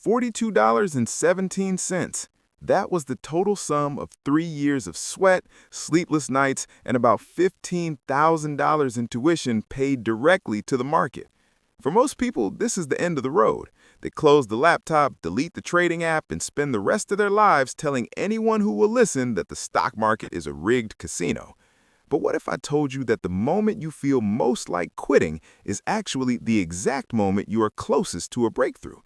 $42.17. That was the total sum of 3 years of sweat, sleepless nights, and about $15,000 in tuition paid directly to the market. For most people, this is the end of the road. They close the laptop, delete the trading app, and spend the rest of their lives telling anyone who will listen that the stock market is a rigged casino. But what if I told you that the moment you feel most like quitting is actually the exact moment you are closest to a breakthrough?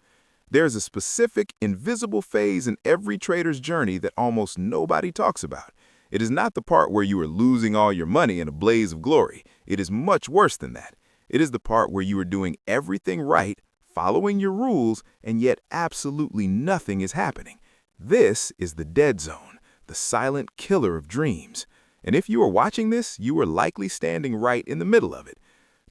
There's a specific, invisible phase in every trader's journey that almost nobody talks about. It is not the part where you are losing all your money in a blaze of glory. It is much worse than that. It is the part where you are doing everything right, following your rules, and yet absolutely nothing is happening. This is the dead zone, the silent killer of dreams. And if you are watching this, you are likely standing right in the middle of it.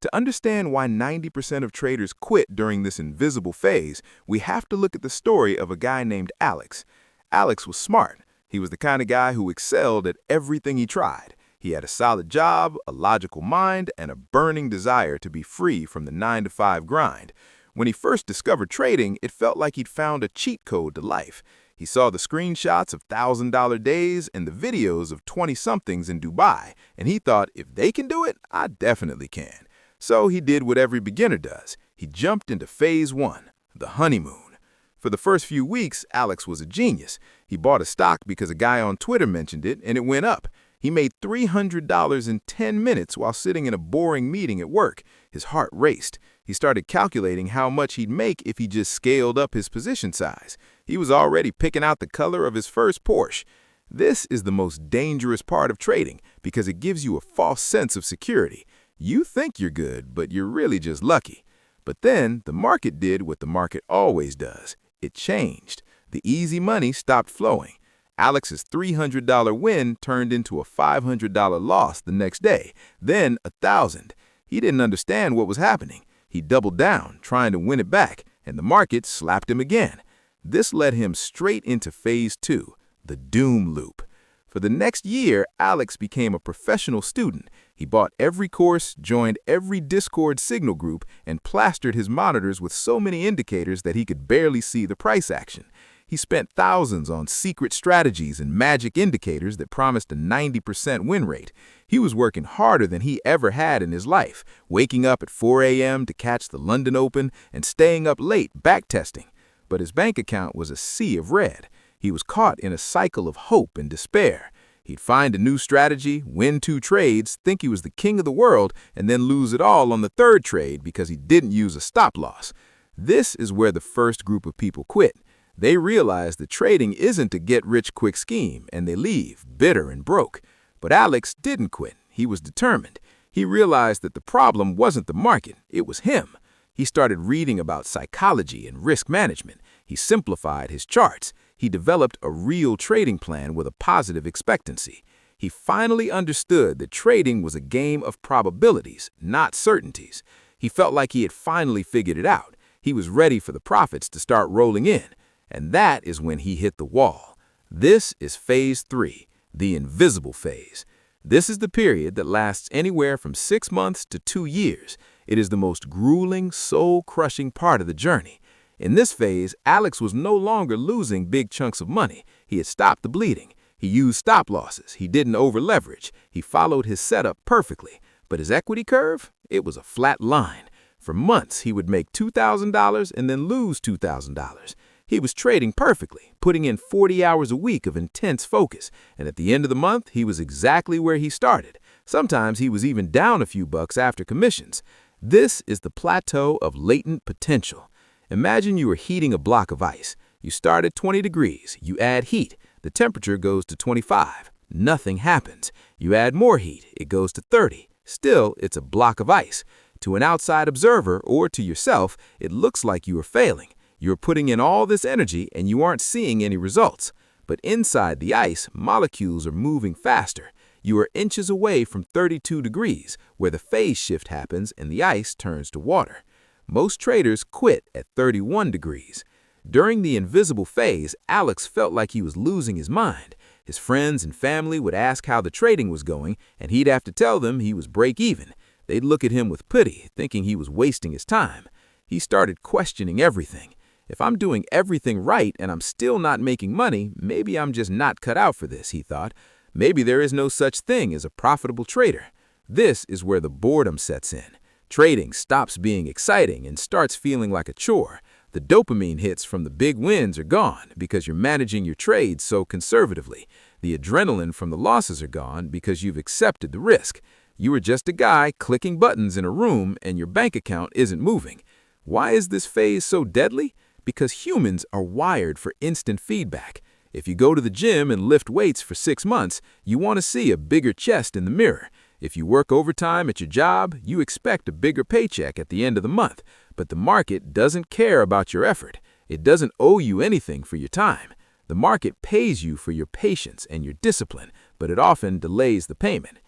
To understand why 90% of traders quit during this invisible phase, we have to look at the story of a guy named Alex. Alex was smart. He was the kind of guy who excelled at everything he tried. He had a solid job, a logical mind, and a burning desire to be free from the 9-to-5 grind. When he first discovered trading, it felt like he'd found a cheat code to life. He saw the screenshots of $1,000 days and the videos of 20-somethings in Dubai, and he thought, if they can do it, I definitely can. So he did what every beginner does. He jumped into phase 1, the honeymoon. For the first few weeks, Alex was a genius. He bought a stock because a guy on Twitter mentioned it, and it went up. He made $300 in 10 minutes while sitting in a boring meeting at work. His heart raced. He started calculating how much he'd make if he just scaled up his position size. He was already picking out the color of his first Porsche. This is the most dangerous part of trading because it gives you a false sense of security. You think you're good, but you're really just lucky. But then the market did what the market always does. It changed. The easy money stopped flowing. Alex's $300 win turned into a $500 loss the next day, then $1,000. He didn't understand what was happening. He doubled down, trying to win it back, and the market slapped him again. This led him straight into phase 2, the doom loop. For the next year, Alex became a professional student. He bought every course, joined every Discord signal group, and plastered his monitors with so many indicators that he could barely see the price action. He spent thousands on secret strategies and magic indicators that promised a 90% win rate. He was working harder than he ever had in his life, waking up at 4 a.m. to catch the London Open and staying up late backtesting. But his bank account was a sea of red. He was caught in a cycle of hope and despair. He'd find a new strategy, win 2 trades, think he was the king of the world, and then lose it all on the 3rd trade because he didn't use a stop loss. This is where the first group of people quit. They realize that trading isn't a get-rich-quick scheme, and they leave, bitter and broke. But Alex didn't quit. He was determined. He realized that the problem wasn't the market, it was him. He started reading about psychology and risk management. He simplified his charts. He developed a real trading plan with a positive expectancy. He finally understood that trading was a game of probabilities, not certainties. He felt like he had finally figured it out. He was ready for the profits to start rolling in. And that is when he hit the wall. This is phase 3, the invisible phase. This is the period that lasts anywhere from 6 months to 2 years. It is the most grueling, soul-crushing part of the journey. In this phase, Alex was no longer losing big chunks of money. He had stopped the bleeding. He used stop losses. He didn't over-leverage. He followed his setup perfectly. But his equity curve? It was a flat line. For months, he would make $2,000 and then lose $2,000. He was trading perfectly, putting in 40 hours a week of intense focus, and at the end of the month, he was exactly where he started. Sometimes he was even down a few bucks after commissions. This is the plateau of latent potential. Imagine you are heating a block of ice. You start at 20 degrees, you add heat, the temperature goes to 25. Nothing happens. You add more heat, it goes to 30. Still, it's a block of ice. To an outside observer or to yourself, it looks like you are failing. You're putting in all this energy and you aren't seeing any results. But inside the ice, molecules are moving faster. You are inches away from 32 degrees, where the phase shift happens and the ice turns to water. Most traders quit at 31 degrees. During the invisible phase, Alex felt like he was losing his mind. His friends and family would ask how the trading was going, and he'd have to tell them he was break even. They'd look at him with pity, thinking he was wasting his time. He started questioning everything. If I'm doing everything right and I'm still not making money, maybe I'm just not cut out for this, he thought. Maybe there is no such thing as a profitable trader. This is where the boredom sets in. Trading stops being exciting and starts feeling like a chore. The dopamine hits from the big wins are gone because you're managing your trades so conservatively. The adrenaline from the losses are gone because you've accepted the risk. You are just a guy clicking buttons in a room and your bank account isn't moving. Why is this phase so deadly? Because humans are wired for instant feedback. If you go to the gym and lift weights for 6 months, you want to see a bigger chest in the mirror. If you work overtime at your job, you expect a bigger paycheck at the end of the month. But the market doesn't care about your effort. It doesn't owe you anything for your time. The market pays you for your patience and your discipline, but it often delays the payment.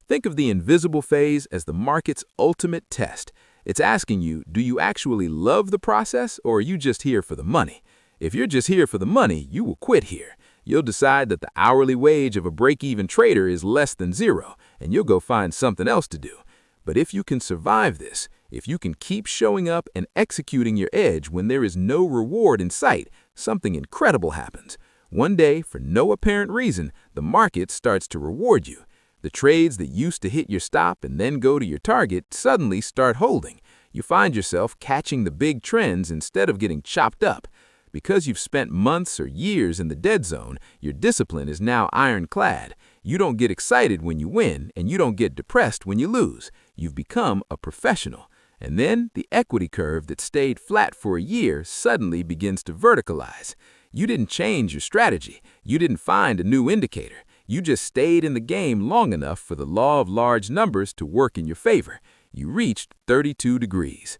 Think of the invisible phase as the market's ultimate test. It's asking you, do you actually love the process or are you just here for the money? If you're just here for the money, you will quit here. You'll decide that the hourly wage of a break-even trader is less than zero, and you'll go find something else to do. But if you can survive this, if you can keep showing up and executing your edge when there is no reward in sight, something incredible happens. One day, for no apparent reason, the market starts to reward you. The trades that used to hit your stop and then go to your target suddenly start holding. You find yourself catching the big trends instead of getting chopped up. Because you've spent months or years in the dead zone, your discipline is now ironclad. You don't get excited when you win, and you don't get depressed when you lose. You've become a professional. And then the equity curve that stayed flat for a year suddenly begins to verticalize. You didn't change your strategy. You didn't find a new indicator. You just stayed in the game long enough for the law of large numbers to work in your favor. You reached 32 degrees.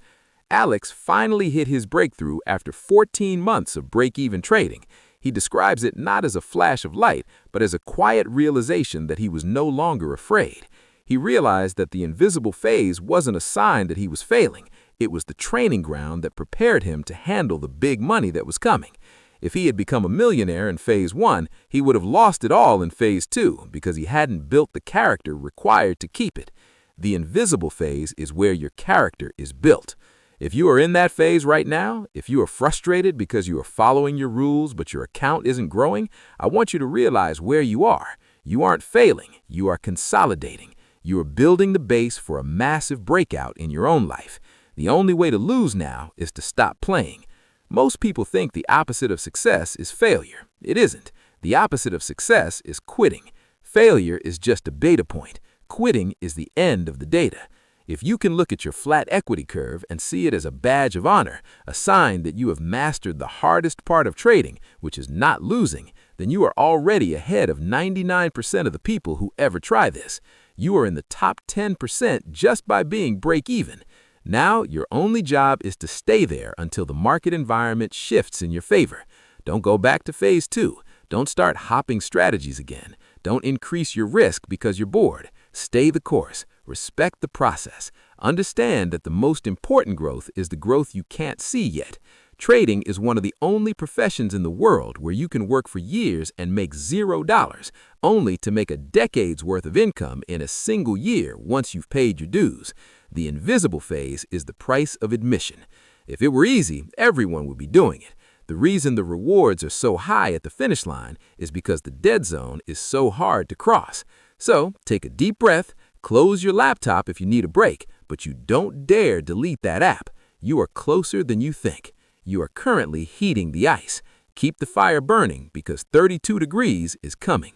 Alex finally hit his breakthrough after 14 months of break-even trading. He describes it not as a flash of light, but as a quiet realization that he was no longer afraid. He realized that the invisible phase wasn't a sign that he was failing. It was the training ground that prepared him to handle the big money that was coming. If he had become a millionaire in phase 1, he would have lost it all in phase 2 because he hadn't built the character required to keep it. The invisible phase is where your character is built. If you are in that phase right now, if you are frustrated because you are following your rules but your account isn't growing, I want you to realize where you are. You aren't failing, you are consolidating. You are building the base for a massive breakout in your own life. The only way to lose now is to stop playing. Most people think the opposite of success is failure. It isn't. The opposite of success is quitting. Failure is just a beta point. Quitting is the end of the data. If you can look at your flat equity curve and see it as a badge of honor, a sign that you have mastered the hardest part of trading, which is not losing, then you are already ahead of 99% of the people who ever try this. You are in the top 10% just by being break-even. Now, your only job is to stay there until the market environment shifts in your favor. Don't go back to phase 2. Don't start hopping strategies again. Don't increase your risk because you're bored. Stay the course. Respect the process. Understand that the most important growth is the growth you can't see yet. Trading is one of the only professions in the world where you can work for years and make $0, only to make a decade's worth of income in a single year once you've paid your dues. The invisible phase is the price of admission. If it were easy, everyone would be doing it. The reason the rewards are so high at the finish line is because the dead zone is so hard to cross. So, take a deep breath, close your laptop if you need a break, but you don't dare delete that app. You are closer than you think. You are currently heating the ice. Keep the fire burning because 32 degrees is coming.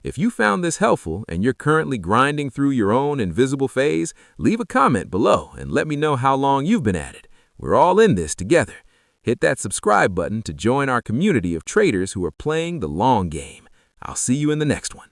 If you found this helpful and you're currently grinding through your own invisible phase, leave a comment below and let me know how long you've been at it. We're all in this together. Hit that subscribe button to join our community of traders who are playing the long game. I'll see you in the next one.